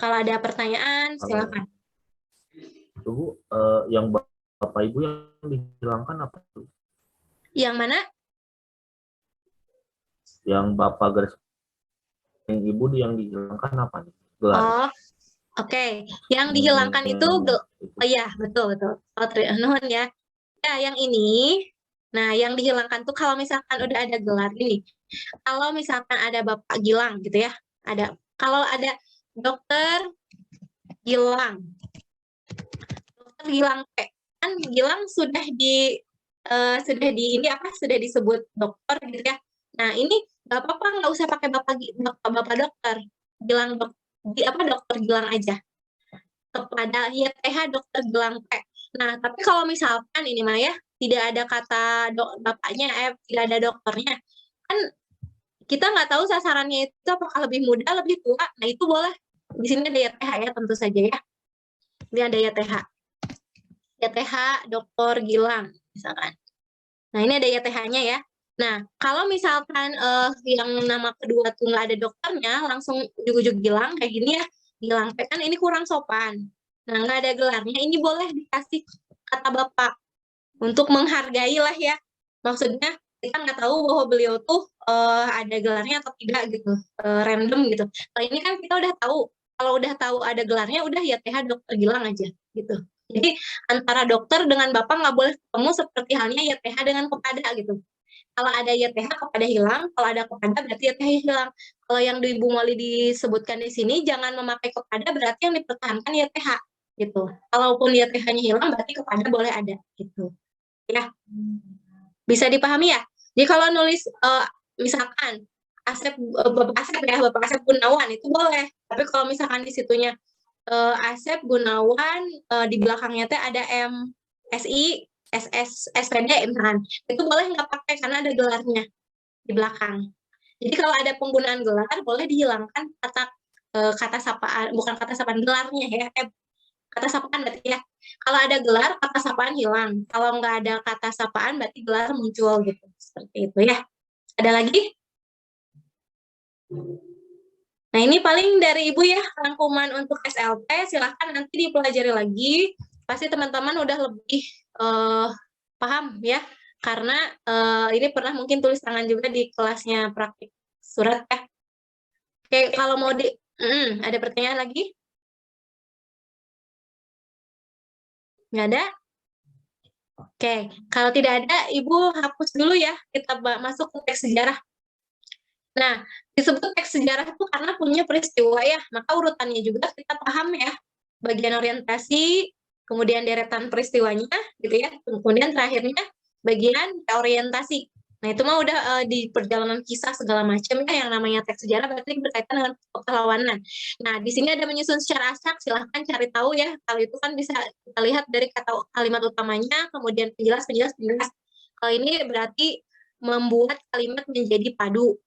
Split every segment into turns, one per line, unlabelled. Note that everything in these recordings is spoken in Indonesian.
Kalau ada pertanyaan,
Kalau
silakan.
itu yang Bapak Ibu yang dihilangkan apa tuh?
Yang mana?
Yang Bapak garis yang Ibu yang dihilangkan apa nih? Gelar.
Oh, oke. Yang dihilangkan itu,
Itu.
oh iya, betul. Oh, nuhun ya. Ya, yang ini, nah yang dihilangkan tuh kalau misalkan udah ada gelar ini. Kalau misalkan ada Bapak Gilang gitu ya, kalau ada Dokter Gilang, Dokter Gilang kan Gilang sudah di ini apa sudah disebut dokter gitu ya. Nah ini nggak apa-apa, nggak usah pakai bapak dokter, Gilang dokter Gilang aja kepada YTH Dokter Gilang P. Nah tapi kalau misalkan ini mah ya tidak ada kata bapaknya, tidak ada dokternya, kan kita nggak tahu sasarannya itu apakah lebih muda, lebih tua. Nah itu boleh. Di sini ada YTH ya, tentu saja ya. Ini ada YTH. YTH Dr. Gilang, misalkan. Nah ini ada YTH-nya ya. Nah kalau misalkan yang nama kedua tuh nggak ada dokternya, langsung ujuk-ujuk Gilang kayak gini ya. Gilang kan ini kurang sopan. Nah nggak ada gelarnya, ini boleh dikasih kata bapak untuk menghargai lah ya. Maksudnya kita nggak tahu bahwa beliau tuh ada gelarnya atau tidak gitu, random gitu. Kalau ini kan kita udah tahu, kalau udah tahu ada gelarnya udah ya TH Dokter Gilang aja gitu. Jadi antara dokter dengan bapak nggak boleh ketemu seperti halnya ya TH dengan kepada gitu. Kalau ada ya TH kepada hilang, kalau ada kepada berarti ya TH hilang. Kalau yang di Ibu Moli disebutkan di sini jangan memakai kepada, berarti yang dipertahankan ya TH gitu. Kalaupun ya TH-nya hilang berarti kepada boleh ada gitu. Ya, bisa dipahami ya. Jadi kalau nulis misalkan Bapak Asep Gunawan itu boleh. Tapi kalau misalkan di situnya Asep Gunawan, di belakangnya teh ada MSI, SS, SPD misalkan, itu boleh nggak pakai karena ada gelarnya di belakang. Jadi kalau ada penggunaan gelar boleh dihilangkan kata sapaan, bukan kata sapaan, gelarnya ya. Kata sapaan berarti ya. Kalau ada gelar, kata sapaan hilang. Kalau nggak ada kata sapaan, berarti gelar muncul gitu. Seperti itu ya. Ada lagi? Nah ini paling dari Ibu ya, rangkuman untuk SLT. Silahkan nanti dipelajari lagi. Pasti teman-teman udah lebih paham ya. Karena ini pernah mungkin tulis tangan juga di kelasnya praktik surat ya. Oke, kalau mau ada pertanyaan lagi? Nggak ada? Oke, kalau tidak ada, Ibu hapus dulu ya. Kita masuk ke teks sejarah. Nah, disebut teks sejarah itu karena punya peristiwa ya, maka urutannya juga kita paham ya. Bagian orientasi, kemudian deretan peristiwanya, gitu ya. Kemudian terakhirnya bagian orientasi. Nah, itu mah udah di perjalanan kisah segala macam ya, yang namanya teks sejarah berarti berkaitan dengan perlawanan. Nah, di sini ada menyusun secara acak, silahkan cari tahu ya. Kalau itu kan bisa kita lihat dari kata kalimat utamanya, kemudian penjelas. Kalau ini berarti membuat kalimat menjadi padu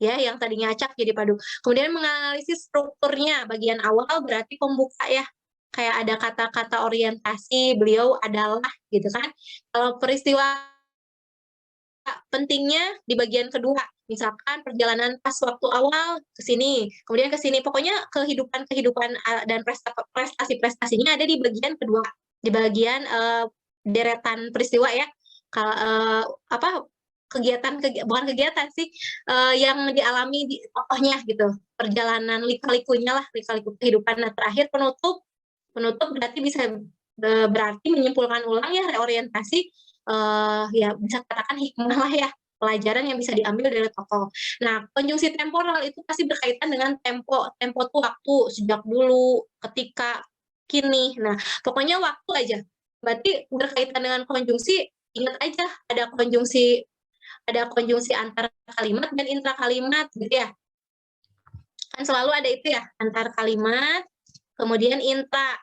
ya, yang tadinya acak jadi padu. Kemudian menganalisis strukturnya, bagian awal berarti pembuka ya, kayak ada kata-kata orientasi, beliau adalah gitu kan. Kalau peristiwa pentingnya di bagian kedua, misalkan perjalanan pas waktu awal ke sini, kemudian ke sini, pokoknya kehidupan dan prestasi-prestasinya ada di bagian kedua, di bagian deretan peristiwa ya. Kalau apa bukan kegiatan sih, yang dialami di tokohnya gitu, perjalanan lika-likunya lah, lika-liku kehidupan. Nah terakhir penutup berarti bisa berarti menyimpulkan ulang ya, reorientasi, ya bisa katakan hikmah lah ya, pelajaran yang bisa diambil dari tokoh. Nah, konjungsi temporal itu pasti berkaitan dengan tempo tuh waktu, sejak dulu, ketika, kini. Nah, pokoknya waktu aja. Berarti berkaitan dengan konjungsi, ingat aja ada konjungsi antar kalimat dan intra kalimat gitu ya. Kan selalu ada itu ya, antar kalimat, kemudian intra.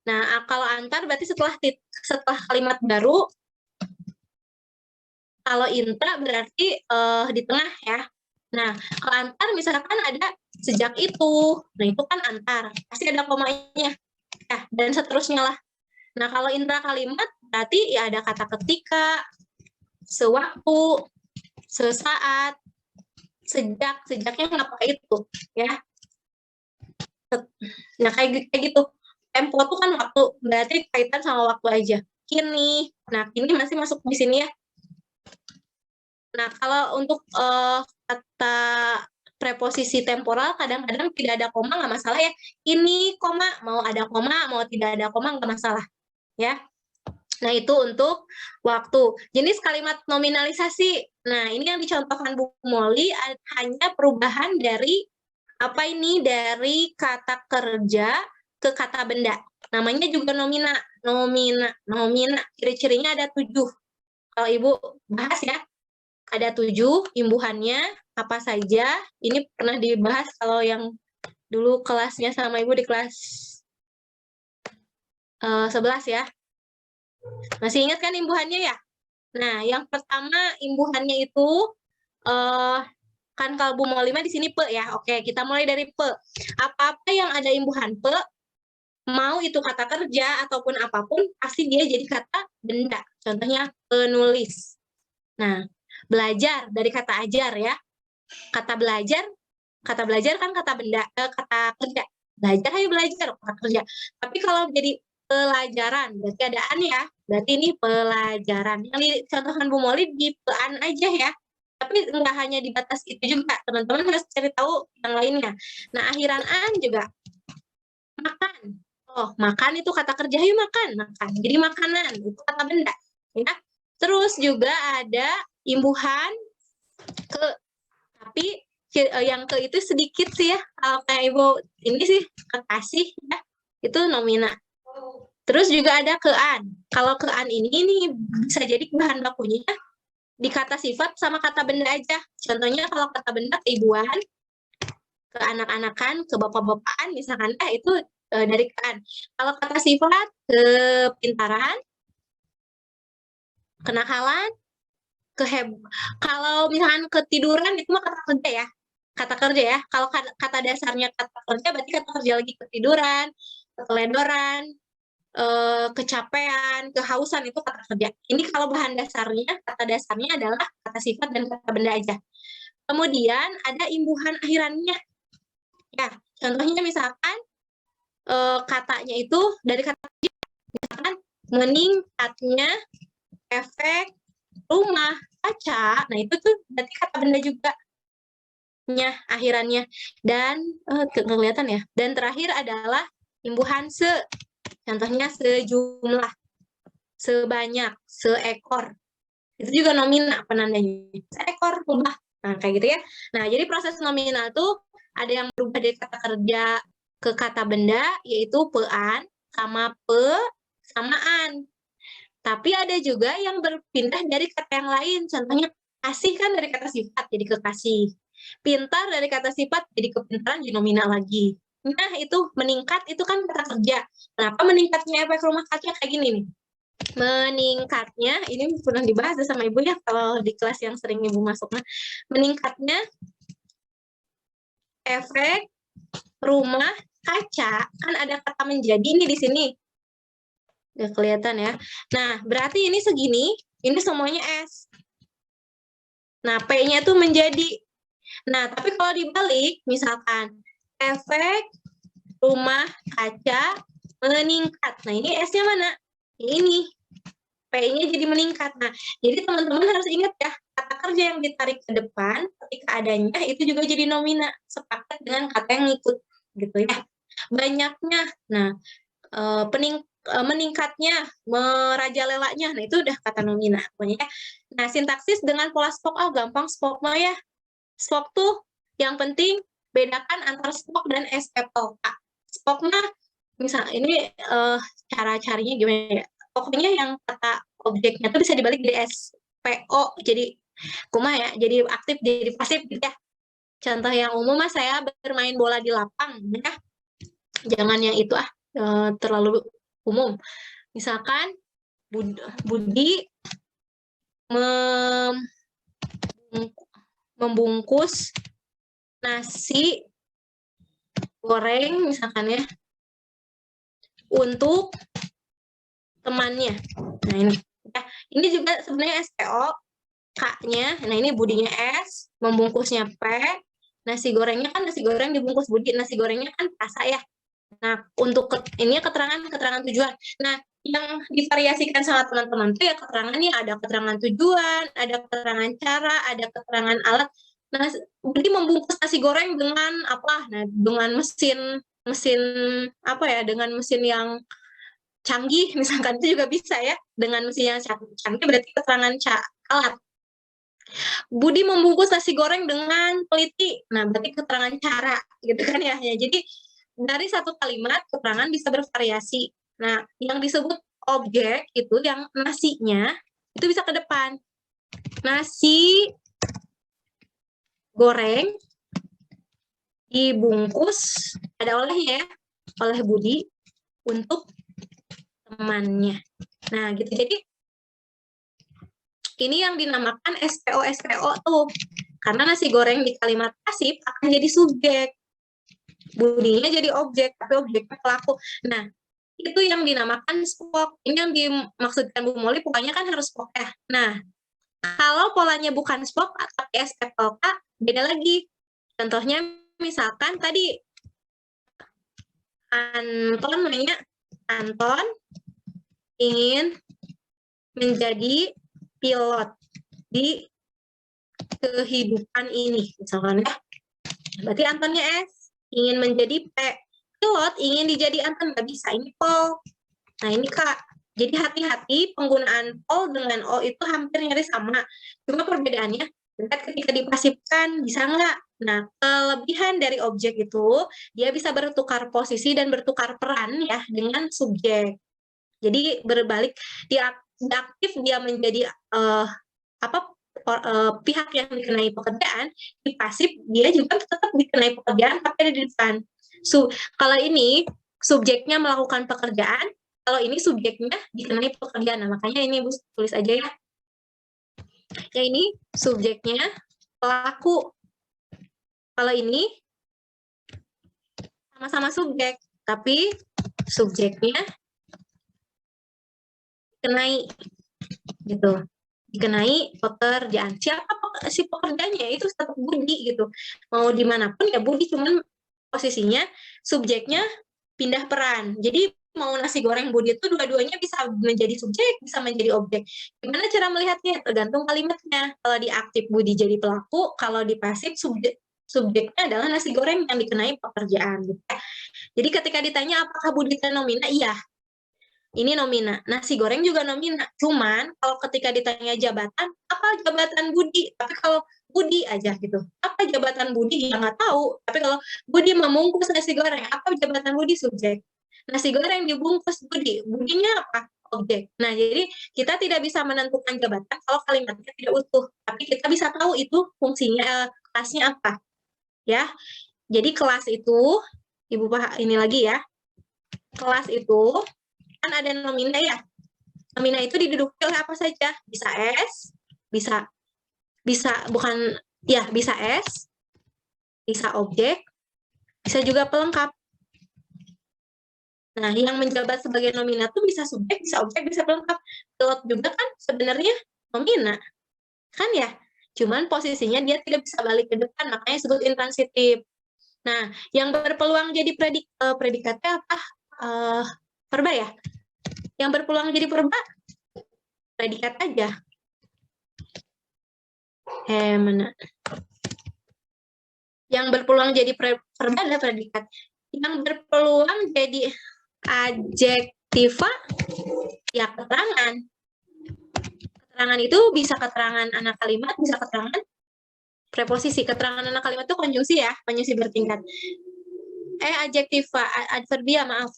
Nah, kalau antar berarti setelah kalimat baru. Kalau intra berarti di tengah ya. Nah, kalau antar misalkan ada sejak itu. Nah, itu kan antar. Pasti ada komanya. Ya, dan seterusnya lah. Nah, kalau intra kalimat berarti ya ada kata ketika, sewaktu, sesaat, sejaknya ngapa itu ya. Nah, kayak gitu. Tempo tuh kan waktu, berarti kaitan sama waktu aja. Kini. Nah, kini masih masuk di sini ya. Nah, kalau untuk kata preposisi temporal kadang-kadang tidak ada koma nggak masalah ya. Ini koma, mau ada koma, mau tidak ada koma nggak masalah ya. Nah, itu untuk waktu. Jenis kalimat nominalisasi. Nah, ini yang dicontohkan Bu Molly hanya perubahan dari apa ini, dari kata kerja ke kata benda. Namanya juga nomina. Ciri-cirinya ada 7. Kalau Ibu bahas ya, ada 7 imbuhannya apa saja. Ini pernah dibahas kalau yang dulu kelasnya sama Ibu di kelas 11 ya. Masih ingat kan imbuhannya ya? Nah, yang pertama imbuhannya itu kan kalau Bu mau 5 di sini pe ya. Oke, kita mulai dari pe. Apa-apa yang ada imbuhan pe, mau itu kata kerja ataupun apapun, pasti dia jadi kata benda. Contohnya penulis. Nah, belajar dari kata ajar ya. Kata belajar kan kata benda, kata kerja. Belajar ayo belajar, kata kerja. Tapi kalau jadi pelajaran, berarti ada an ya. Berarti ini pelajaran. Yang dicontohkan Bu Molly di pean aja ya. Tapi nggak hanya di batas itu juga, teman-teman harus cari tahu yang lainnya. Nah, akhiran an juga. Makan. Oh, makan itu kata kerja, yuk makan. Jadi makanan, itu kata benda. Ya. Terus juga ada imbuhan ke, tapi yang ke itu sedikit sih ya. Kalau kayak Ibu ini sih kekasih ya, itu nomina. Terus juga ada kean. Kalau kean ini bisa jadi bahan bakunya di kata sifat sama kata benda aja. Contohnya kalau kata benda keibuan, ke anak-anakan, ke bapak-bapakan, misalkan itu dari kean. Kalau kata sifat kepintaran, kenakalan, kalau misalkan ketiduran itu mah kata kerja ya. Kata kerja ya. Kalau kata dasarnya kata kerja berarti kata kerja lagi ketiduran, keteledoran, kecapean, kehausan itu kata kerja. Ini kalau bahan dasarnya, kata dasarnya adalah kata sifat dan kata benda aja. Kemudian ada imbuhan akhirannya. Ya, contohnya misalkan katanya itu dari kata kerja, misalkan meningkatnya efek rumah kaca. Nah, itu tuh berarti kata benda juga nya akhirannya. Dan kelihatan ya. Dan terakhir adalah imbuhan se. Contohnya sejumlah, sebanyak, seekor. Itu juga nomina penandanya. Seekor rumah. Nah, kayak gitu ya. Nah, jadi proses nominal tuh ada yang berubah dari kata kerja ke kata benda, yaitu pean, sama pe, samaan. Tapi ada juga yang berpindah dari kata yang lain. Contohnya, kasih kan dari kata sifat jadi kekasih. Pintar dari kata sifat jadi kepintaran, jadi nominal lagi. Nah, itu meningkat, itu kan kata kerja. Kenapa meningkatnya efek rumah kaca kayak gini nih? Meningkatnya, ini pernah dibahas sama Ibu ya, kalau di kelas yang sering Ibu masuk. Nah, meningkatnya efek rumah kaca, kan ada kata menjadi ini di sini. Nggak kelihatan ya. Nah, berarti ini segini, ini semuanya S. Nah, P-nya tuh menjadi. Nah, tapi kalau dibalik, misalkan efek rumah kaca meningkat. Nah, ini S-nya mana? Ini. P-nya jadi meningkat. Nah, jadi teman-teman harus ingat ya, kata kerja yang ditarik ke depan ketika adanya itu juga jadi nomina, sepakat dengan kata yang ngikut gitu ya. Banyaknya. Nah, meningkatnya, merajalelanya, nah itu udah kata nomina pokoknya. Nah, sintaksis dengan pola Spock, gampang Spock mah ya. Spock tuh yang penting bedakan antara Spock dan SPO. Spock mah misal ini cara carinya gimana ya? Pokoknya yang kata objeknya tuh bisa dibalik jadi SPO, jadi kumaha ya, jadi aktif jadi pasif gitu ya. Contoh yang umum mah saya bermain bola di lapang ya. Jangan yang itu terlalu umum. Misalkan Budi membungkus nasi goreng misalkan ya untuk temannya. Nah, ini ya, ini juga sebenarnya SPO, K-nya. Nah, ini Budinya S, membungkusnya P. nasi gorengnya kan nasi goreng dibungkus Budi, nasi gorengnya kan rasa ya. Nah, untuk ini keterangan tujuan. Nah, yang divariasikan sama teman-teman tuh ya keterangannya ada keterangan tujuan, ada keterangan cara, ada keterangan alat. Nah, Budi membungkus nasi goreng dengan apa? Nah, dengan mesin mesin apa ya? Dengan mesin yang canggih misalkan itu juga bisa ya. Dengan mesin yang canggih berarti keterangan alat. Budi membungkus nasi goreng dengan teliti. Nah, berarti keterangan cara gitu kan ya. Jadi dari satu kalimat keterangan bisa bervariasi. Nah, yang disebut objek itu yang nasinya itu bisa ke depan. Nasi goreng dibungkus ada olehnya ya, oleh Budi untuk temannya. Nah, gitu. Jadi ini yang dinamakan SPO tuh. Karena nasi goreng di kalimat pasif akan jadi subjek. Budinya jadi objek, tapi objeknya pelaku. Nah, itu yang dinamakan spok. Ini yang dimaksudkan Bu Moli, pokoknya kan harus spok ya. Nah, kalau polanya bukan spok, tapi SPOK, beda lagi. Contohnya, misalkan tadi, Anton ingin menjadi pilot di kehidupan ini, misalkan ya. Berarti Antonnya S, ingin menjadi P, pilot ingin dijadi Anton, nggak bisa, ini Pol. Nah ini Kak, jadi hati-hati penggunaan Pol dengan O itu hampir nyaris sama, cuma perbedaannya ketika dipasifkan bisa nggak? Nah kelebihan dari objek itu dia bisa bertukar posisi dan bertukar peran ya dengan subjek. Jadi berbalik, dia aktif dia menjadi pihak yang dikenai pekerjaan, di pasif dia juga tetap dikenai pekerjaan tapi ada di depan. Kalau ini subjeknya melakukan pekerjaan, kalau ini subjeknya dikenai pekerjaan. Nah, makanya ini Bu tulis aja ya. Ya ini subjeknya pelaku. Kalau ini sama-sama subjek, tapi subjeknya dikenai gitu. Dikenai pekerjaan. Siapa si pekerjaannya itu tetap Budi gitu. Mau dimanapun ya Budi, cuman posisinya subjeknya pindah peran. Jadi mau nasi goreng Budi itu dua-duanya bisa menjadi subjek, bisa menjadi objek. Gimana cara melihatnya? Tergantung kalimatnya. Kalau di aktif Budi jadi pelaku, kalau di pasif subjeknya adalah nasi goreng yang dikenai pekerjaan. Jadi ketika ditanya apakah Budi nomina, iya. Ini nomina. Nasi goreng juga nomina. Cuman kalau ketika ditanya jabatan, apa jabatan Budi? Tapi kalau Budi aja gitu. Apa jabatan Budi? Ya nggak tahu. Tapi kalau Budi membungkus nasi goreng, apa jabatan Budi? Subjek. Nasi goreng dibungkus Budi. Budinya apa? Objek. Nah, jadi kita tidak bisa menentukan jabatan kalau kalimatnya tidak utuh. Tapi kita bisa tahu itu fungsinya, kelasnya apa. Ya. Jadi kelas itu, Ibu ini lagi ya. Kelas itu kan ada nomina ya. Nomina itu diduduki oleh apa saja? Bisa S, bisa bukan ya, bisa S, bisa objek, bisa juga pelengkap. Nah, yang menjabat sebagai nomina itu bisa subjek, bisa objek, bisa pelengkap. Pilot juga kan sebenarnya nomina. Kan ya? Cuman posisinya dia tidak bisa balik ke depan, makanya disebut intransitif. Nah, yang berpeluang jadi predikatnya apa? Verba ya? Yang berpeluang jadi verba, predikat aja. Mana? Yang berpeluang jadi verba adalah predikat. Yang berpeluang jadi adjektiva, ya keterangan. Keterangan itu bisa keterangan anak kalimat, bisa keterangan preposisi. Keterangan anak kalimat itu konjungsi ya, konjungsi bertingkat. Adjektiva, adverbia, maaf.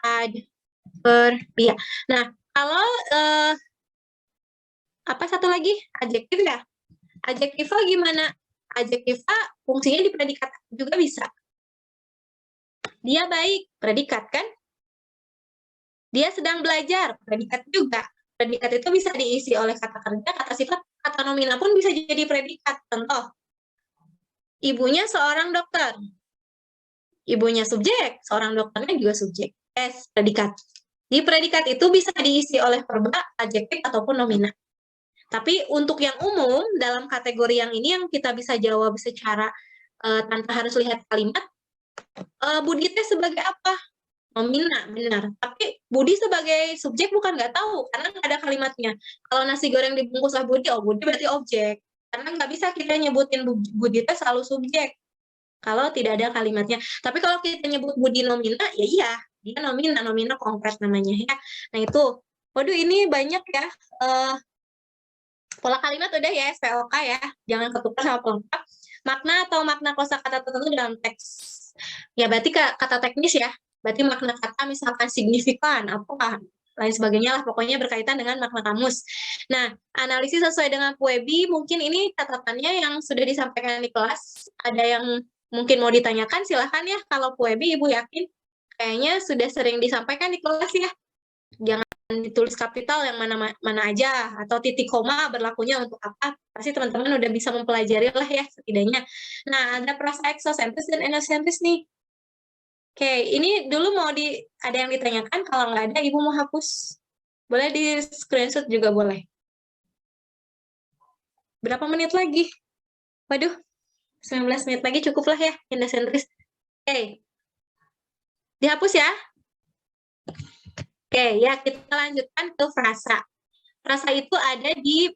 Adverbia. Nah, kalau apa satu lagi? Adjektif ya? Adjektiva gimana? Adjektiva fungsinya di predikat juga bisa. Dia baik, predikat kan? Dia sedang belajar, predikat juga. Predikat itu bisa diisi oleh kata kerja, kata sifat, kata nomina pun bisa jadi predikat. Contoh, ibunya seorang dokter. Ibunya subjek, seorang dokternya juga subjek. Predikat. Di predikat itu bisa diisi oleh verba, adjektif, ataupun nomina. Tapi untuk yang umum, dalam kategori yang ini yang kita bisa jawab secara tanpa harus lihat kalimat, Budi teh sebagai apa? Nomina, benar. Tapi Budi sebagai subjek bukan nggak tahu, karena nggak ada kalimatnya. Kalau nasi goreng dibungkus oleh Budi, oh Budi berarti objek. Karena nggak bisa kita nyebutin Budi teh selalu subjek, kalau tidak ada kalimatnya. Tapi kalau kita nyebut Budi nomina, ya iya, dia nomina konkret namanya ya. Nah itu, waduh ini banyak ya, pola kalimat udah ya, SPOK ya, jangan ketukar sama pelengkap. Makna atau makna kosakata tertentu dalam teks. Ya berarti kata teknis ya, berarti makna kata misalkan signifikan, apa lain sebagainya lah, pokoknya berkaitan dengan makna kamus. Nah, analisis sesuai dengan Puebi, mungkin ini catatannya yang sudah disampaikan di kelas. Ada yang mungkin mau ditanyakan, silahkan ya. Kalau Puebi, Ibu yakin kayaknya sudah sering disampaikan di kelas ya. Jangan ditulis kapital yang mana aja, atau titik koma berlakunya untuk apa, pasti teman-teman udah bisa mempelajari lah ya setidaknya. Nah, ada prasa eksosentris dan endosentris nih. Oke, ini dulu ada yang ditanyakan, kalau nggak ada Ibu mau hapus. Boleh di screenshot juga boleh. Berapa menit lagi? Waduh, 19 menit lagi cukup lah ya, endosentris. Oke, dihapus ya. Oke, ya kita lanjutkan ke frasa. Frasa itu ada di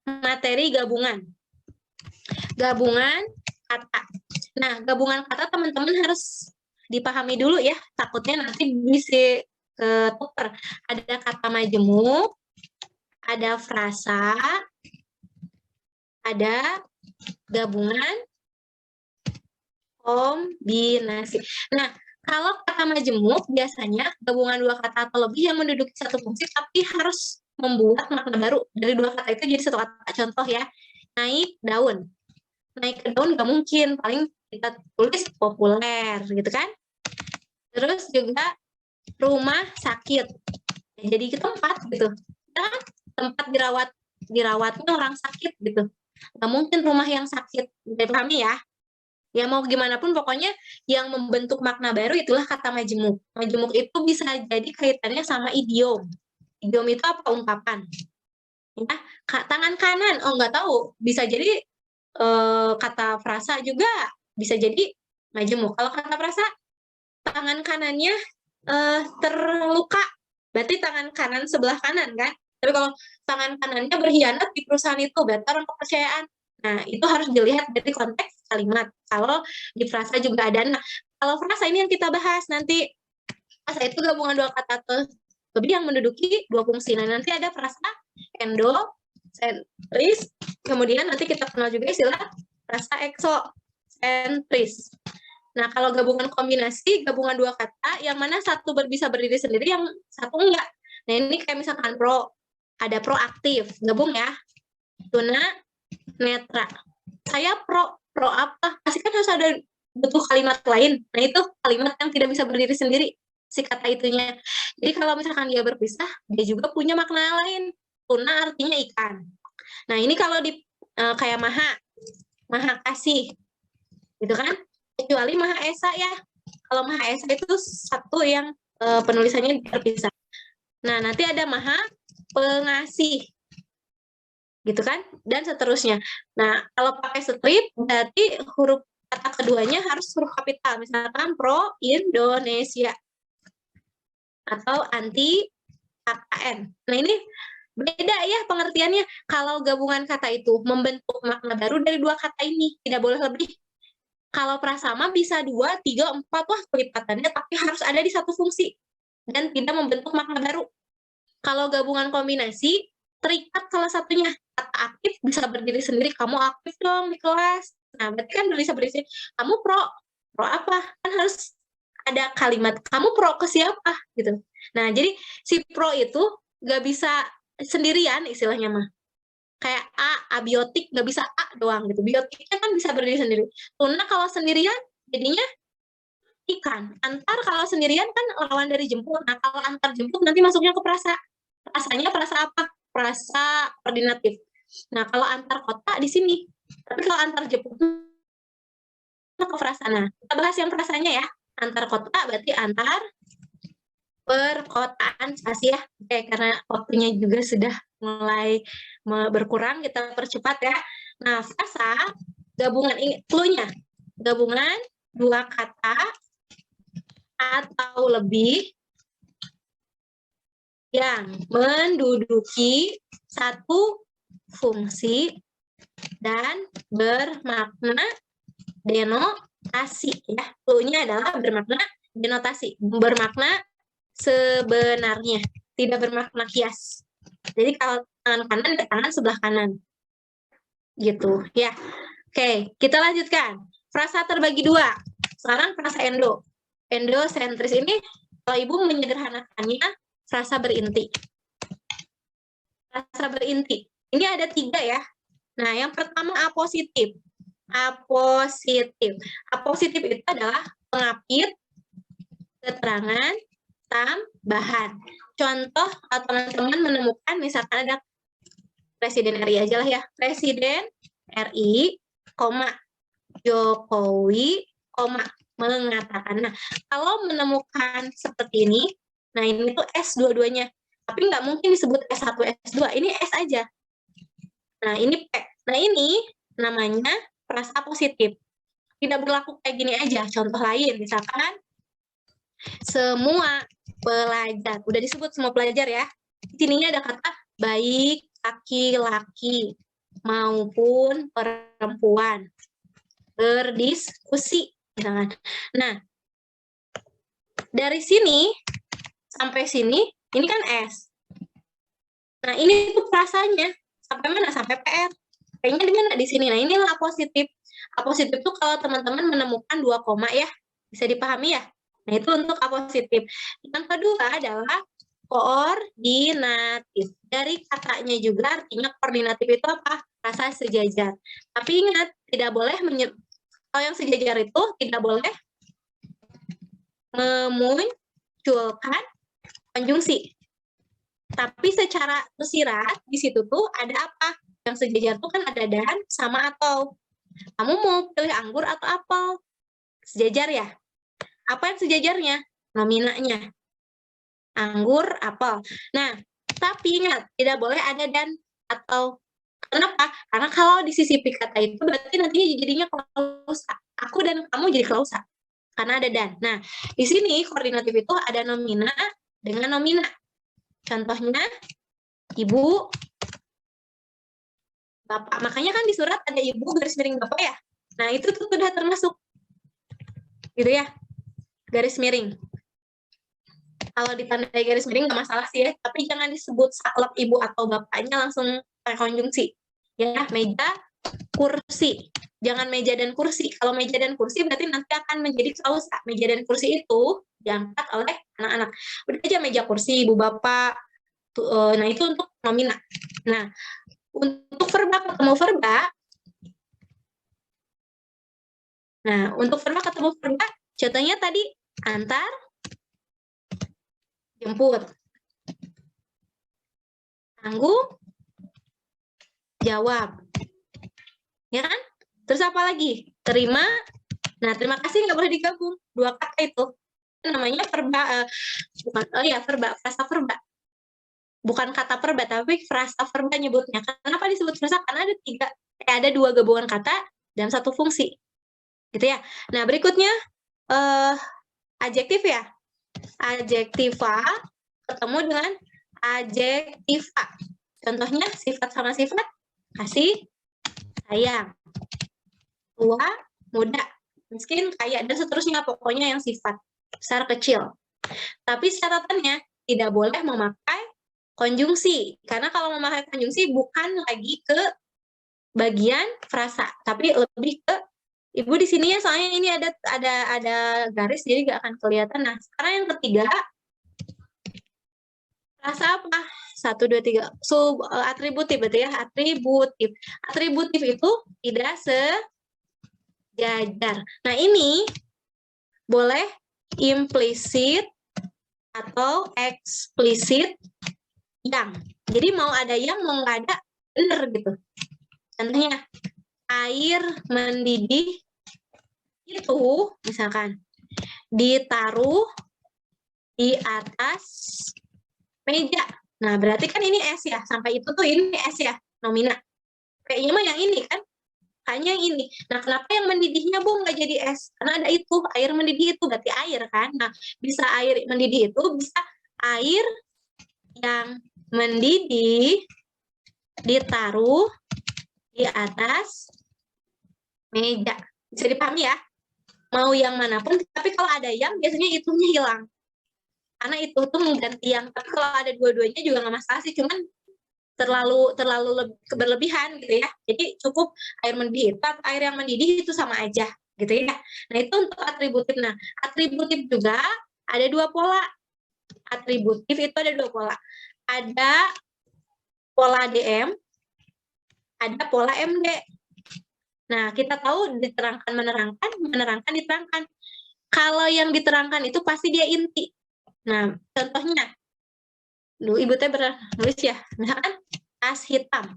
materi gabungan. Gabungan kata. Nah, gabungan kata teman-teman harus dipahami dulu ya, takutnya nanti bisa ketuker. Ada kata majemuk, ada frasa, ada gabungan kombinasi. Nah, kalau kata majemuk biasanya gabungan dua kata atau lebih yang menduduki satu fungsi, tapi harus membuat makna baru dari dua kata itu jadi satu kata. Contoh ya, naik daun. Naik ke daun nggak mungkin, paling kita tulis populer gitu kan. Terus juga rumah sakit, jadi tempat gitu, kan tempat dirawatnya orang sakit gitu, nggak mungkin rumah yang sakit. Dipahami ya. Ya mau gimana pun pokoknya yang membentuk makna baru itulah kata majemuk. Majemuk itu bisa jadi kaitannya sama idiom. Idiom itu apa? Ungkapan. Ya, tangan kanan, oh nggak tahu, bisa jadi kata frasa juga bisa jadi majemuk. Kalau kata frasa, tangan kanannya terluka, berarti tangan kanan sebelah kanan kan. Tapi kalau tangan kanannya berkhianat di perusahaan itu, berarti orang kepercayaan. Nah, itu harus dilihat dari konteks kalimat. Kalau di frasa juga ada. Nah, kalau frasa ini yang kita bahas nanti. Frasa itu gabungan dua kata atau lebih yang menduduki dua fungsi. Nah, nanti ada frasa endosentris. Kemudian nanti kita kenal juga istilah frasa eksosentris. Nah, kalau gabungan kombinasi, gabungan dua kata, yang mana satu bisa berdiri sendiri, yang satu enggak. Nah, ini kayak misalkan pro, ada proaktif, gabung ya. Tuna, netra. Saya pro apa? Pasti kan harus ada butuh kalimat lain. Nah, itu kalimat yang tidak bisa berdiri sendiri, si kata itunya. Jadi kalau misalkan dia berpisah, dia juga punya makna lain. Tuna artinya ikan. Nah, ini kalau di kayak maha kasih, gitu kan? Kecuali Maha Esa ya. Kalau Maha Esa itu satu yang penulisannya terpisah. Nah, nanti ada Maha Pengasih, gitu kan? Dan seterusnya. Nah, kalau pakai strip, berarti huruf kata keduanya harus huruf kapital. Misalkan pro Indonesia atau anti KKN. Nah, ini beda ya pengertiannya. Kalau gabungan kata itu membentuk makna baru dari dua kata ini, tidak boleh lebih. Kalau prasama bisa 2, 3, 4, wah kelipatannya, tapi harus ada di satu fungsi dan tidak membentuk makna baru. Kalau gabungan kombinasi, terikat salah satunya. Kata aktif bisa berdiri sendiri, kamu aktif dong di kelas. Nah, berarti kan bisa berdiri sendiri. Kamu pro apa? Kan harus ada kalimat, kamu pro ke siapa? Gitu. Nah, jadi si pro itu nggak bisa sendirian istilahnya mah. Kayak abiotik nggak bisa A doang gitu. Biotiknya kan bisa berdiri sendiri. Tuna kalau sendirian jadinya ikan. Antar kalau sendirian kan lawan dari jemput. Nah, kalau antar jemput nanti masuknya ke prasa. Prasanya prasa apa? Prasa koordinatif. Nah, kalau antar kota di sini. Tapi kalau antar jemput ke prasa. Nah, kita bahas yang prasanya ya. Antar kota berarti antar perkotaan spasi ya. Oke, karena waktunya juga sudah mulai berkurang, kita percepat ya. Nah, frasa gabungan ini clue-nya. gabungan dua kata atau lebih yang menduduki satu fungsi dan bermakna denotasi ya. Clue-nya adalah bermakna denotasi, bermakna sebenarnya, tidak bermakna kias. Jadi kalau tangan kanan ya tangan sebelah kanan. Gitu ya. Oke, kita lanjutkan. Frasa terbagi dua. Sekarang frasa endo. Endosentris ini kalau Ibu menyederhanakannya frasa berinti. Frasa berinti. Ini ada 3 ya. Nah, yang pertama apositif. Apositif. Apositif itu adalah pengapit keterangan tambahan. Contoh, kalau teman-teman menemukan misalkan ada Presiden RI aja lah ya. Presiden RI, Jokowi, mengatakan. Nah, kalau menemukan seperti ini, nah ini tuh S dua-duanya. Tapi nggak mungkin disebut S1, S2. Ini S aja. Nah, ini P. Nah, ini namanya frasa positif. Tidak berlaku kayak gini aja. Contoh lain, misalkan semua pelajar. Udah disebut semua pelajar ya. Di sininya ada kata baik laki-laki maupun perempuan berdiskusi. Misalkan. Nah, dari sini sampai sini, ini kan S. Nah, ini tuh frasanya. Sampai mana? Sampai PR. Kayaknya di mana? Di sini. Nah, inilah apositif. Apositif tuh kalau teman-teman menemukan 2 koma ya, bisa dipahami ya. Nah, itu untuk apositif. Yang kedua adalah koordinatif. Dari katanya juga artinya koordinatif itu apa? Frasa sejajar. Tapi ingat, tidak boleh kalau yang sejajar itu tidak boleh memunculkan konjungsi. Tapi secara tersirat di situ tuh ada apa? Yang sejajar tuh kan ada dan sama atau. Kamu mau pilih anggur atau apel? Sejajar ya? Apa yang sejajarnya? Nominanya. Anggur, apel. Nah, tapi ingat, tidak boleh ada dan atau. Kenapa? Karena kalau disisipi kata itu berarti nantinya jadinya klausa. Aku dan kamu jadi klausa. Karena ada dan. Nah, di sini koordinatif itu ada nomina dengan nomina. Contohnya, ibu, bapak. Makanya kan di surat ada ibu garis miring bapak ya. Nah, itu tuh sudah termasuk. Gitu ya. Garis miring. Kalau ditandai garis miring nggak masalah sih ya. Tapi jangan disebut saklek ibu atau bapaknya langsung pakai konjungsi. Ya, meja, kursi. Jangan meja dan kursi. Kalau meja dan kursi berarti nanti akan menjadi klausa. Meja dan kursi itu diangkat oleh anak-anak. Udah aja meja kursi, ibu bapak. Nah, itu untuk nomina. Nah, untuk verba ketemu verba. Nah, untuk verba ketemu verba, contohnya tadi antar, jemput. Tanggung, jawab. Ya kan? Terus apa lagi? Terima. Nah, terima kasih nggak boleh digabung. 2 kata itu. Namanya verba, verba, frasa verba. Bukan kata verba, tapi frasa verba nyebutnya. Kenapa disebut frasa? Karena ada 2 gabungan kata dan 1 fungsi. Gitu ya. Nah, berikutnya adjektif ya. Adjektiva ketemu dengan adjektiva. Contohnya sifat sama sifat, kasih, sayang, tua, muda, miskin, kaya, dan seterusnya. Pokoknya yang sifat besar kecil. Tapi catatannya tidak boleh memakai konjungsi. Karena kalau memakai konjungsi bukan lagi ke bagian frasa, tapi lebih ke ibu di sini ya, soalnya ini ada garis jadi nggak akan kelihatan. Nah, sekarang yang ketiga, frasa apa? 1, 2, 3. Atributif berarti ya, atributif. Atributif itu tidak sejajar. Nah, ini boleh implisit atau eksplisit yang. Jadi mau ada yang, mau nggak ada, bener gitu. Contohnya, air mendidih itu misalkan ditaruh di atas meja. Nah, berarti kan ini S ya. Sampai itu tuh ini S ya, nomina. Kayaknya mah yang ini kan. Hanya ini. Nah, kenapa yang mendidihnya Bu nggak jadi es? Karena ada itu, air mendidih itu berarti air kan. Nah, bisa air mendidih itu bisa air yang mendidih ditaruh di atas meja. Bisa dipahami ya? Mau yang manapun, tapi kalau ada yang biasanya itunya hilang. Karena itu tuh mengganti yang, tapi kalau ada dua-duanya juga nggak masalah sih, cuman terlalu berlebihan gitu ya. Jadi cukup air mendidih, air yang mendidih itu sama aja gitu ya. Nah, itu untuk atributif. Nah, atributif juga ada dua pola. Atributif itu ada dua pola. Ada pola DM, ada pola MD. Nah, kita tahu diterangkan, menerangkan, menerangkan, diterangkan. Kalau yang diterangkan itu pasti dia inti. Nah, contohnya, Ibu teh nulis ya, misalkan tas hitam.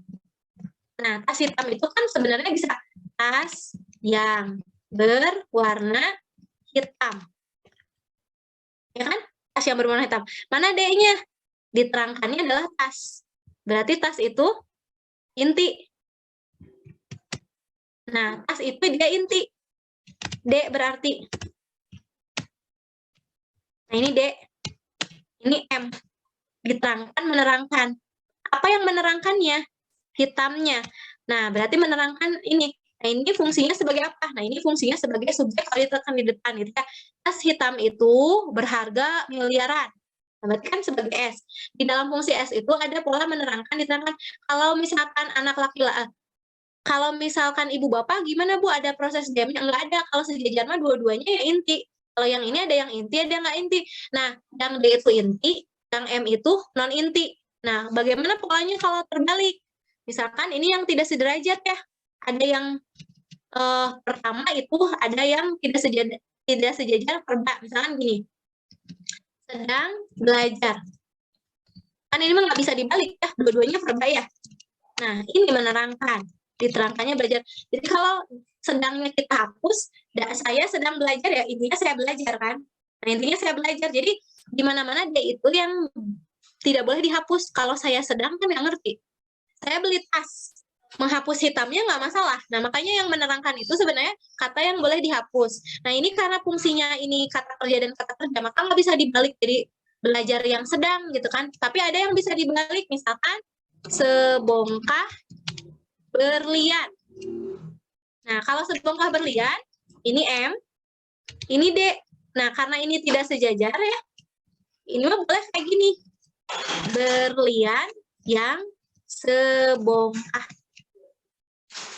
Nah, tas hitam itu kan sebenarnya bisa tas yang berwarna hitam. Ya kan? Tas yang berwarna hitam. Mana D-nya? Diterangkannya adalah tas. Berarti tas itu inti. Nah, tas itu dia inti. D berarti. Nah, ini D. Ini M. Diterangkan, menerangkan. Apa yang menerangkannya? Hitamnya. Nah, berarti menerangkan ini. Nah, ini fungsinya sebagai apa? Nah, ini fungsinya sebagai subjek kalau ditekan di depan gitu ya. Tas hitam itu berharga miliaran. Nah, berarti kan sebagai S. Di dalam fungsi S itu ada pola menerangkan, diterangkan. Kalau misalkan anak laki-laki, kalau misalkan ibu bapak gimana Bu? Ada proses DM-nya? Enggak ada. Kalau sejajar mah dua-duanya ya inti. Kalau yang ini ada yang inti, ada yang nggak inti. Nah, yang D itu inti, yang M itu non inti. Nah, bagaimana polanya kalau terbalik? Misalkan ini yang tidak sederajat ya. Ada yang pertama itu ada yang tidak sejajar perba. Misalkan gini, sedang belajar. Kan ini mah nggak bisa dibalik ya, dua-duanya perba ya. Nah, ini menerangkan, diterangkannya belajar. Jadi kalau sedangnya kita hapus, saya sedang belajar ya, intinya saya belajar kan. Nah, intinya saya belajar. Jadi di mana-mana dia itu yang tidak boleh dihapus. Kalau saya sedang kan nggak ngerti. Saya beli tas, menghapus hitamnya nggak masalah. Nah, makanya yang menerangkan itu sebenarnya kata yang boleh dihapus. Nah, ini karena fungsinya ini kata kerja dan kata kerja, maka nggak bisa dibalik jadi belajar yang sedang gitu kan. Tapi ada yang bisa dibalik, misalkan sebongkah berlian. Nah, kalau sebongkah berlian, ini M, ini D. Nah, karena ini tidak sejajar ya, ini mah boleh kayak gini. Berlian yang sebongkah.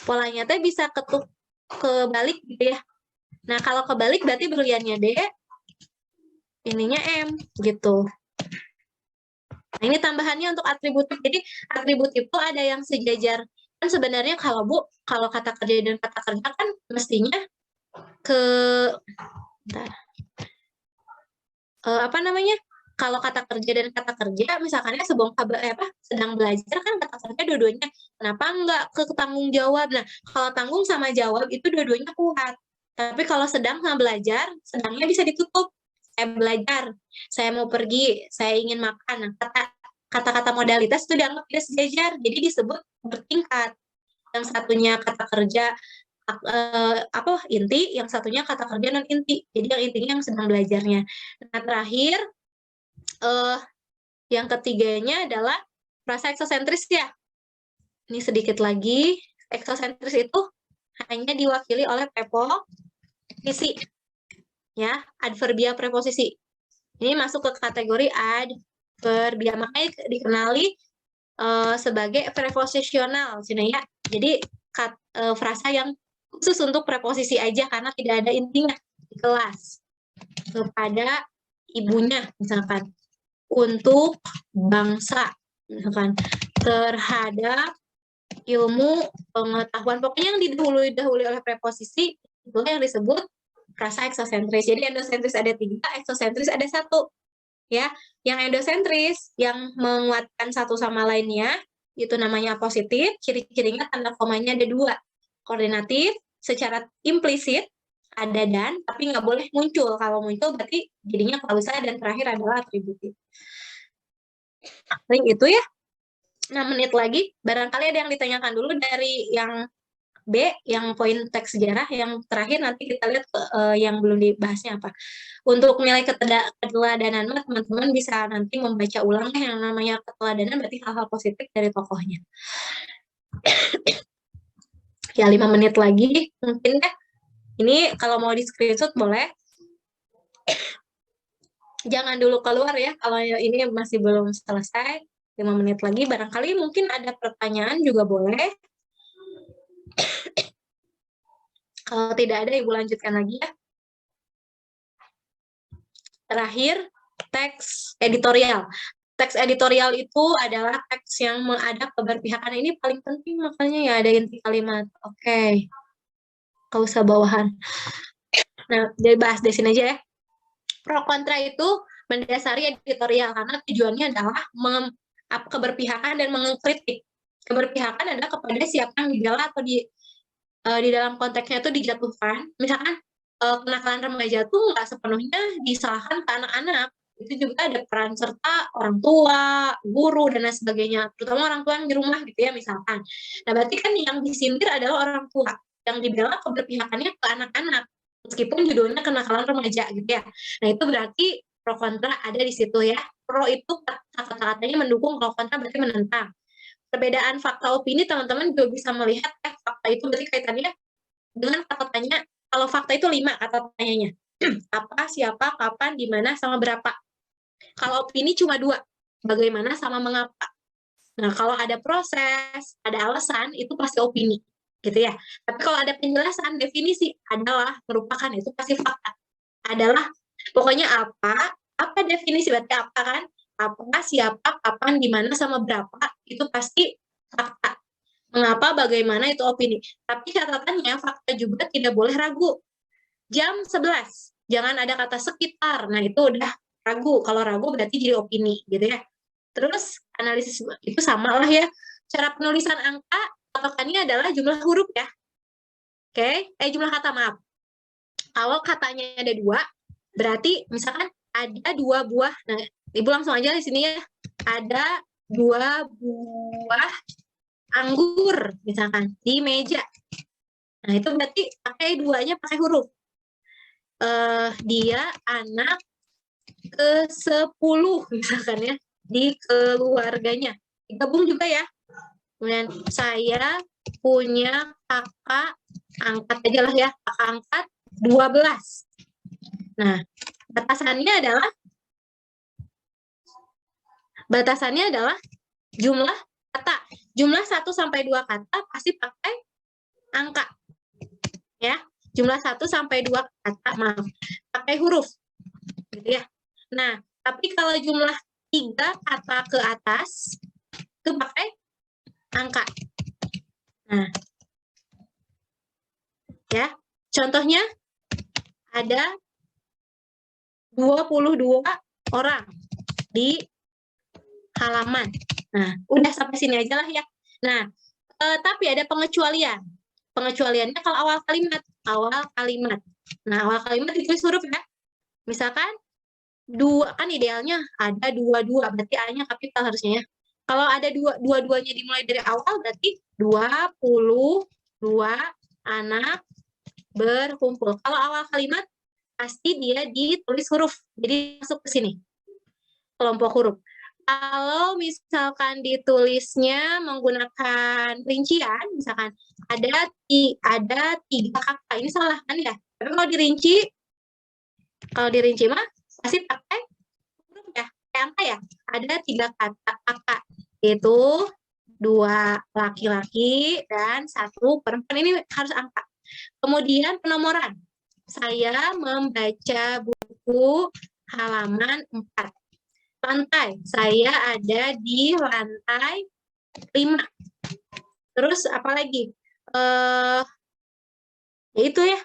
Polanya teh bisa kebalik gitu ya. Nah, kalau kebalik berarti berliannya D, ininya M gitu. Nah, ini tambahannya untuk atributif. Jadi atributif itu ada yang sejajar. Kan sebenarnya kalau Bu, kalau kata kerja dan kata kerja kan mestinya apa namanya? Kalau kata kerja dan kata kerja, misalkannya sedang belajar kan kata kerja dua-duanya. Kenapa nggak ke tanggung jawab? Nah, kalau tanggung sama jawab itu dua-duanya kuat. Tapi kalau sedang sama belajar, sedangnya bisa ditutup. Saya belajar, saya mau pergi, saya ingin makan. Nah, kata-kata modalitas itu dianggap tidak sejajar, jadi disebut bertingkat. Yang satunya kata kerja inti, yang satunya kata kerja non inti. Jadi yang intinya yang sedang belajarnya. Nah, terakhir yang ketiganya adalah frasa eksosentris ya. Ini sedikit lagi, eksosentris itu hanya diwakili oleh preposisi. Ya, adverbia preposisi. Ini masuk ke kategori adverbia, makanya dikenali sebagai preposisional, ya. Jadi frasa yang khusus untuk preposisi aja karena tidak ada intinya di kelas. Kepada ibunya, misalkan. Untuk bangsa, misalkan. Terhadap ilmu pengetahuan. Pokoknya yang didahului oleh preposisi, itu yang disebut frasa eksosentris. Jadi endosentris ada 3, eksosentris ada 1. Ya, yang endosentris yang menguatkan satu sama lainnya itu namanya positif, ciri-cirinya tanda komanya ada 2. Koordinatif secara implisit ada dan, tapi nggak boleh muncul. Kalau muncul berarti jadinya klausa, dan terakhir adalah atributif. Paling itu ya. 6 menit lagi, barangkali ada yang ditanyakan dulu dari yang B yang poin teks sejarah, yang terakhir nanti kita lihat yang belum dibahasnya apa. Untuk nilai keteladanan mah teman-teman bisa nanti membaca ulang yang namanya keteladanan berarti hal-hal positif dari tokohnya. Ya 5 menit lagi mungkin ya. Ini kalau mau di screenshot boleh. Jangan dulu keluar ya kalau ini masih belum selesai. 5 menit lagi barangkali mungkin ada pertanyaan juga boleh. Kalau tidak ada, Ibu lanjutkan lagi ya. Terakhir, teks editorial. Teks editorial itu adalah teks yang ada keberpihakan. Ini paling penting makanya ya ada inti kalimat. Oke. Gak usah bawahan. Nah, jadi bahas di sini aja ya. Pro kontra itu mendasari editorial karena tujuannya adalah keberpihakan dan mengkritik. Keberpihakan adalah kepada siapa yang dibela atau di dalam konteksnya itu dijatuhkan. Misalkan kenakalan remaja tuh nggak sepenuhnya disalahkan ke anak-anak. Itu juga ada peran serta orang tua, guru, dan lain sebagainya. Terutama orang tua yang di rumah gitu ya misalkan. Nah berarti kan yang disindir adalah orang tua. Yang dibela keberpihakannya ke anak-anak. Meskipun judulnya kenakalan remaja gitu ya. Nah itu berarti pro kontra ada di situ ya. Pro itu kata-katanya mendukung, kalau kontra berarti menentang. Perbedaan fakta opini teman-teman juga bisa melihat ya, fakta itu berarti kaitannya dengan kata tanya. Kalau fakta itu 5 kata tanyanya. Apa, siapa, kapan, di mana, sama berapa. Kalau opini cuma 2. Bagaimana sama mengapa. Nah, kalau ada proses, ada alasan, itu pasti opini. Gitu ya. Tapi kalau ada penjelasan, definisi adalah merupakan, itu pasti fakta. Adalah pokoknya apa definisi berarti apa kan? Apa, siapa, kapan, di mana, sama berapa, itu pasti fakta. Mengapa, bagaimana, itu opini. Tapi catatannya, fakta juga tidak boleh ragu. Jam 11, jangan ada kata sekitar. Nah, itu udah ragu. Kalau ragu berarti jadi opini, gitu ya. Terus, analisis itu sama lah ya. Cara penulisan angka, patokannya adalah jumlah huruf ya. Oke, jumlah kata, maaf. Kalau katanya ada 2, berarti misalkan ada 2 buah. Nah, Ibu langsung aja di sini ya. Ada 2 buah anggur misalkan di meja. Nah, itu berarti pakai 2-nya pakai huruf. Dia anak ke-10 misalkan ya di keluarganya. Digabung juga ya. Kemudian saya punya kakak angkat aja lah ya, kakak angkat 12. Nah, batasannya adalah jumlah kata. Jumlah 1 sampai 2 kata pasti pakai angka. Ya, jumlah 1 sampai 2 kata, maaf, pakai huruf. Gitu ya. Nah, tapi kalau jumlah 3 kata ke atas, itu pakai angka. Nah, ya, contohnya ada 22 orang di halaman. Nah, udah sampai sini aja lah ya. Nah, tapi ada pengecualian. Pengecualiannya kalau awal kalimat. Nah, awal kalimat ditulis huruf ya. Misalkan 2, kan idealnya ada 22, berarti A-nya kapital harusnya ya. Kalau ada dua-duanya dimulai dari awal, berarti 22 anak berkumpul. Kalau awal kalimat, pasti dia ditulis huruf. Jadi masuk ke sini. Kelompok huruf. Kalau misalkan ditulisnya menggunakan rincian, misalkan ada 3 kakak, ini salah kan ya? Tapi kalau dirinci mah pasti pakai huruf ya, kayak angka ya. Ada 3 kata kakak, yaitu 2 laki-laki dan 1 perempuan. Ini harus angka. Kemudian penomoran. Saya membaca buku halaman 4. Lantai, saya ada di lantai 5. Terus apa lagi? Ya itu ya,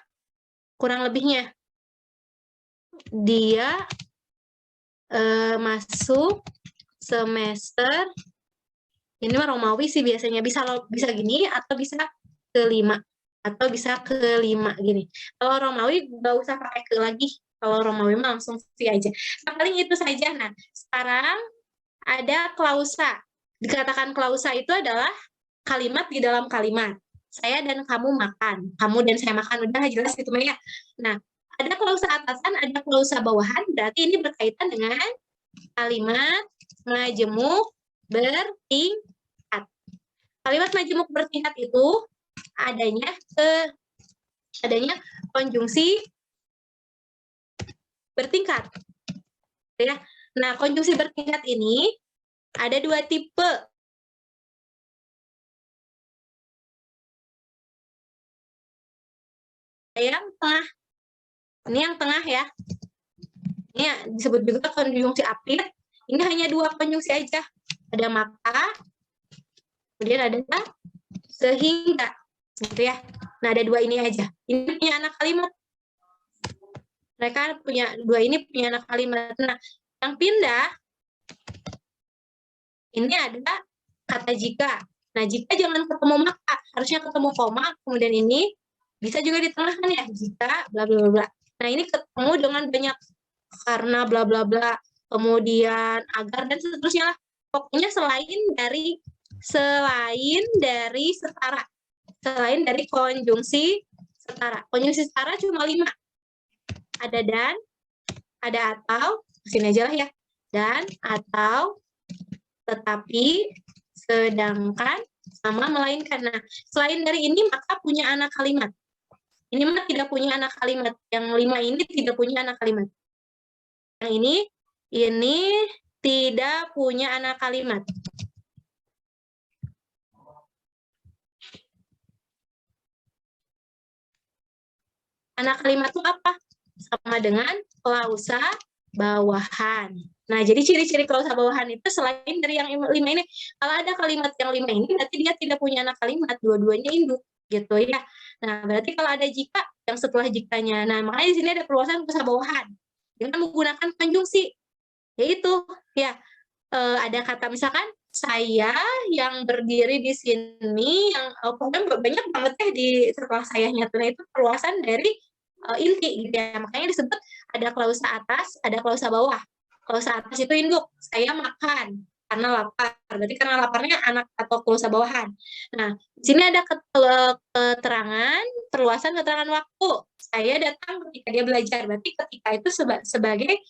kurang lebihnya. Dia masuk semester, ini mah Romawi sih biasanya, bisa gini atau bisa ke-5 atau bisa ke-5 gini. Kalau Romawi nggak usah pakai ke lagi. Kalau Romawi mah langsung V aja. Nah, paling itu saja. Nah, sekarang ada klausa. Dikatakan klausa itu adalah kalimat di dalam kalimat. saya dan kamu makan. Kamu dan saya makan, udah jelas gitu ya. Nah, ada klausa atasan, ada klausa bawahan, berarti ini berkaitan dengan kalimat majemuk bertingkat. Kalimat majemuk bertingkat itu adanya konjungsi bertingkat. Ya. Nah, konjungsi bertingkat ini ada dua tipe. Yang tengah. Ini yang tengah ya. Ini disebut juga konjungsi apit. Ini hanya dua konjungsi aja. Ada maka, kemudian ada sehingga. Gitu ya. Nah, ada dua ini aja. Ini punya anak kalimat. Mereka punya dua ini punya anak kalimat. Nah, yang pindah ini ada kata jika. Nah, jika jangan ketemu maka, harusnya ketemu koma, kemudian ini bisa juga ditengahkan ya, jika bla bla bla. Nah, ini ketemu dengan banyak karena bla bla bla, kemudian agar dan seterusnya lah. Pokoknya selain dari setara. Selain dari konjungsi setara. Konjungsi setara cuma 5. Ada dan, ada atau, sini aja lah ya. Dan, atau, tetapi, sedangkan, sama, melainkan. Nah, selain dari ini maka punya anak kalimat. Ini mah tidak punya anak kalimat. Yang 5 ini tidak punya anak kalimat. Yang ini tidak punya anak kalimat. Anak kalimat itu apa? Sama dengan klausa bawahan. Nah, jadi ciri-ciri klausa bawahan itu selain dari yang 5 ini, kalau ada kalimat yang 5 ini, berarti dia tidak punya anak kalimat, dua-duanya induk, gitu ya. Nah, berarti kalau ada jika, yang setelah jikanya, nah makanya di sini ada perluasan klausa bawahan, dengan menggunakan konjungsi, yaitu, ya, ada kata misalkan, saya yang berdiri di sini, yang pokoknya banyak banget ya di setelah sayanya, itu perluasan dari inti gitu ya. Makanya disebut ada klausa atas, ada klausa bawah. Klausa atas itu induk, saya makan karena lapar. Berarti karena laparnya anak atau klausa bawahan. Nah, di sini ada keterangan, perluasan keterangan waktu. Saya datang ketika dia belajar. Berarti ketika itu sebagai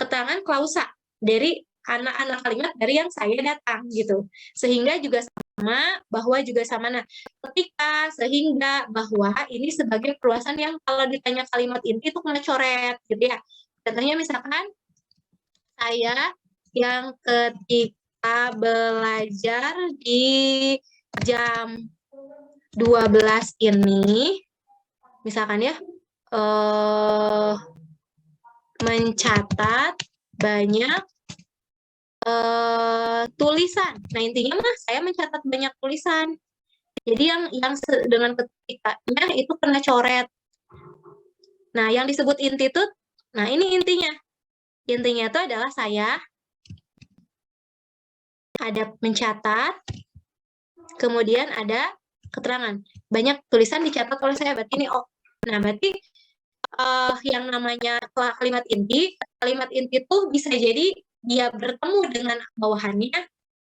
keterangan klausa dari anak-anak kalimat dari yang saya datang gitu. Sehingga juga sama, bahwa juga sama. Nah, ketika, sehingga, bahwa ini sebagai perluasan yang kalau ditanya kalimat inti itu kena coret gitu ya. Contohnya misalkan saya yang ketika belajar di jam 12 ini misalkan ya mencatat banyak tulisan. Nah, intinya mah saya mencatat banyak tulisan. Jadi yang dengan ketikanya itu kena coret. Nah, yang disebut inti itu, nah ini intinya. Intinya itu adalah saya ada mencatat, kemudian ada keterangan. Banyak tulisan dicatat oleh saya, berarti ini oh. Nah, berarti yang namanya kalimat inti itu bisa jadi dia bertemu dengan bawahannya,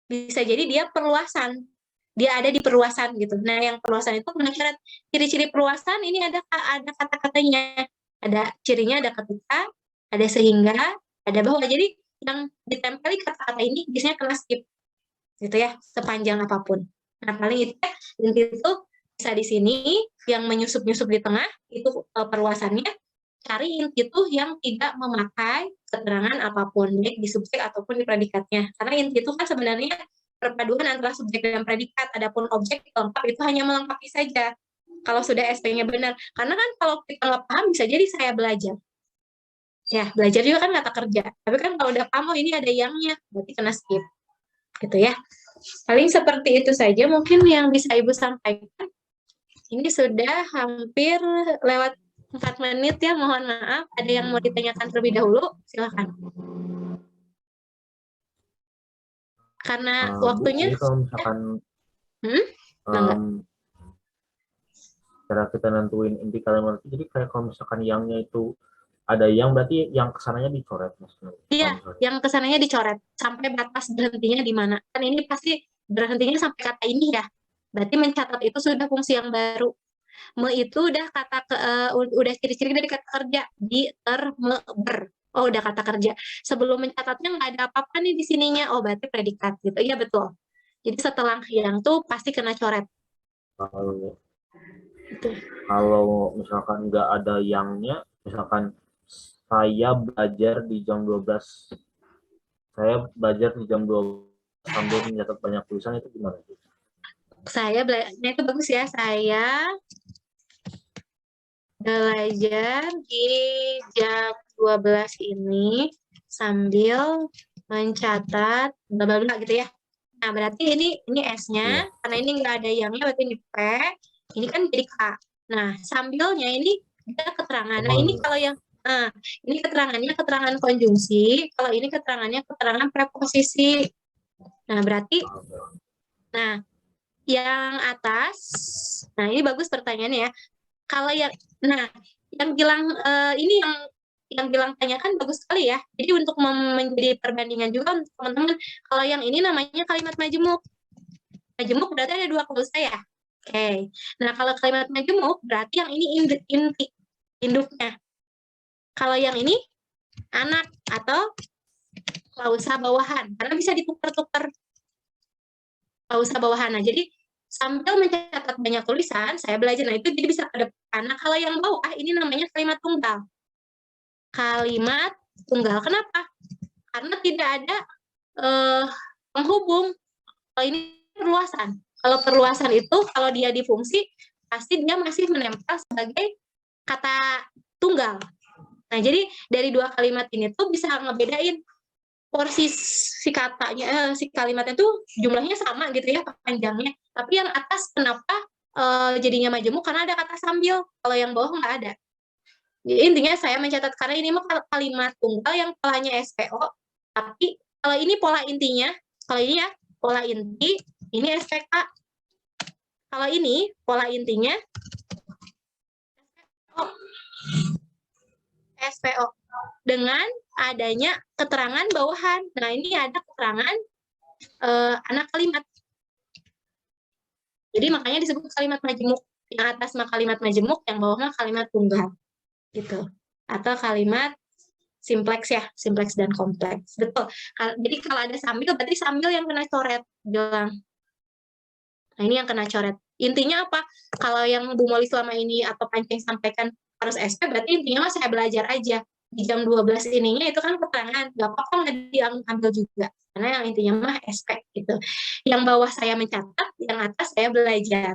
bisa jadi dia perluasan. Dia ada di perluasan gitu. Nah, yang perluasan itu mencatat ciri-ciri perluasan ini ada kata-katanya. Ada cirinya, ada ketika, ada sehingga, ada bahwa. Jadi yang ditempeli kata-kata ini biasanya kena skip. Gitu ya, sepanjang apapun. Nah, paling itu inti itu bisa di sini yang menyusup-nyusup di tengah itu perluasannya. Cari inti itu yang tidak memakai keterangan apapun, baik di subjek ataupun di predikatnya. Karena inti itu kan sebenarnya perpaduan antara subjek dan predikat. Adapun objek lengkap itu hanya melengkapi saja. Kalau sudah SP-nya benar. Karena kan kalau kita nggak paham bisa jadi saya belajar. Ya, belajar juga kan kata kerja. Tapi kan kalau udah paham, ini ada yangnya, berarti kena skip. Gitu ya. Paling seperti itu saja mungkin yang bisa Ibu sampaikan. Ini sudah hampir lewat 4 menit ya, mohon maaf. Ada yang mau ditanyakan terlebih dahulu? Silakan. Karena waktunya...
Jadi kalau misalkan cara kita nentuin inti kalimat itu, jadi kayak kalau misalkan yangnya itu ada yang, berarti yang kesananya dicoret maksudnya.
Iya, yang kesananya dicoret. Sampai batas berhentinya di mana. Kan ini pasti berhentinya sampai kata ini ya. Berarti mencatat itu sudah fungsi yang baru. Me itu udah udah ciri-ciri dari kata kerja, di ter me ber. Oh, udah kata kerja. Sebelum mencatatnya nggak ada apa-apa nih di sininya. Oh, berarti predikat gitu. Iya, betul. Jadi setelah yang tuh pasti kena coret.
Kalau
Gitu.
kalau misalkan nggak ada yangnya, misalkan saya belajar di jam 12, saya belajar di jam 12 sambil mencatat banyak tulisan, itu gimana?
Nah itu bagus ya. Saya belajar di jam 12 ini sambil mencatat bla bla bla gitu ya. Nah, berarti ini S-nya,
Iya.
karena ini nggak ada yangnya, berarti ini P, ini kan jadi K. Nah, sambilnya ini ada keterangan. Nah, ini kalau yang, ini keterangannya keterangan konjungsi, kalau ini keterangannya keterangan preposisi. Nah, berarti, nah, yang atas, nah ini bagus pertanyaannya ya. Kalau nah, yang bilang, ini yang bilang tanyakan bagus sekali ya. Jadi untuk menjadi perbandingan juga untuk teman-teman, kalau yang ini namanya kalimat majemuk. Majemuk berarti ada dua klausa ya. Oke. Nah, kalau kalimat majemuk berarti yang ini inti, induknya. Kalau yang ini anak atau klausa bawahan, karena bisa ditukar-tukar klausa bawahan. Nah, jadi sambil mencatat banyak tulisan, saya belajar. Nah, itu jadi bisa ke depan. Nah, kalau yang bawah ini namanya kalimat tunggal. Kalimat tunggal. Kenapa? Karena tidak ada penghubung. Kalau ini perluasan. Kalau perluasan itu, kalau dia difungsi, pasti dia masih menempel sebagai kata tunggal. Nah, jadi dari dua kalimat ini tuh bisa ngebedain porsi si katanya, si kalimatnya tuh jumlahnya sama gitu ya, panjangnya. Tapi yang atas kenapa jadinya majemuk? Karena ada kata sambil. Kalau yang bawah nggak ada. Jadi intinya saya mencatat, karena ini mah kalimat tunggal yang polanya SPO, tapi kalau ini pola intinya, kalau ini ya pola inti, ini SPK. Kalau ini pola intinya SPO dengan adanya keterangan bawahan. Nah, ini ada keterangan anak kalimat. Jadi makanya disebut kalimat majemuk. Yang atas mah kalimat majemuk, yang bawah mah kalimat tunggal. Gitu. Atau kalimat simplex ya, simplex dan kompleks. Betul. Jadi kalau ada sambil, berarti sambil yang kena coret, bilang. Nah, ini yang kena coret. Intinya apa? Kalau yang Bu Moli selama ini atau Pancing sampaikan harus SP, berarti intinya mah saya belajar aja. Di jam 12 ininya itu kan keterangan, nggak apa-apa nggak diambil juga. Karena yang intinya mah SP gitu. Yang bawah saya mencatat, yang atas saya belajar.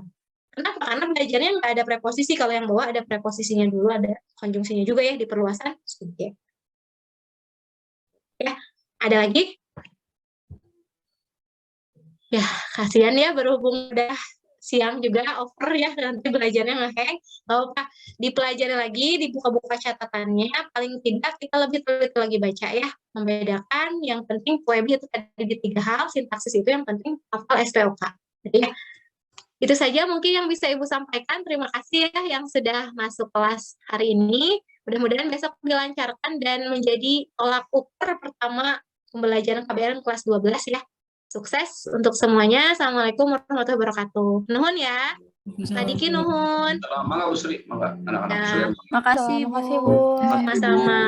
Kenapa? Karena belajarnya nggak ada preposisi. Kalau yang bawah ada preposisinya dulu, ada konjungsinya juga ya di perluasan subjek. Ya, ada lagi? Ya, kasihan ya berhubung udah siang juga over ya, nanti belajarnya ngeheng. Gak apa, dipelajari lagi, dibuka-buka catatannya, paling tidak kita lebih teliti lagi baca ya, membedakan. Yang penting PUEB itu tadi di 3 hal, sintaksis itu yang penting hafal SPOK. Jadi ya, itu saja mungkin yang bisa Ibu sampaikan. Terima kasih ya yang sudah masuk kelas hari ini. Mudah-mudahan besok dilancarkan dan menjadi tolak ukur pertama pembelajaran KBR kelas 12 ya. Sukses untuk semuanya. Assalamualaikum warahmatullahi wabarakatuh. Nuhun ya. Nadiki nuhun.
Mangga Bu Sri, mangga anak-anak Bu Sri.
Makasih, Bu.
Makasih, Bu.
Sama-sama.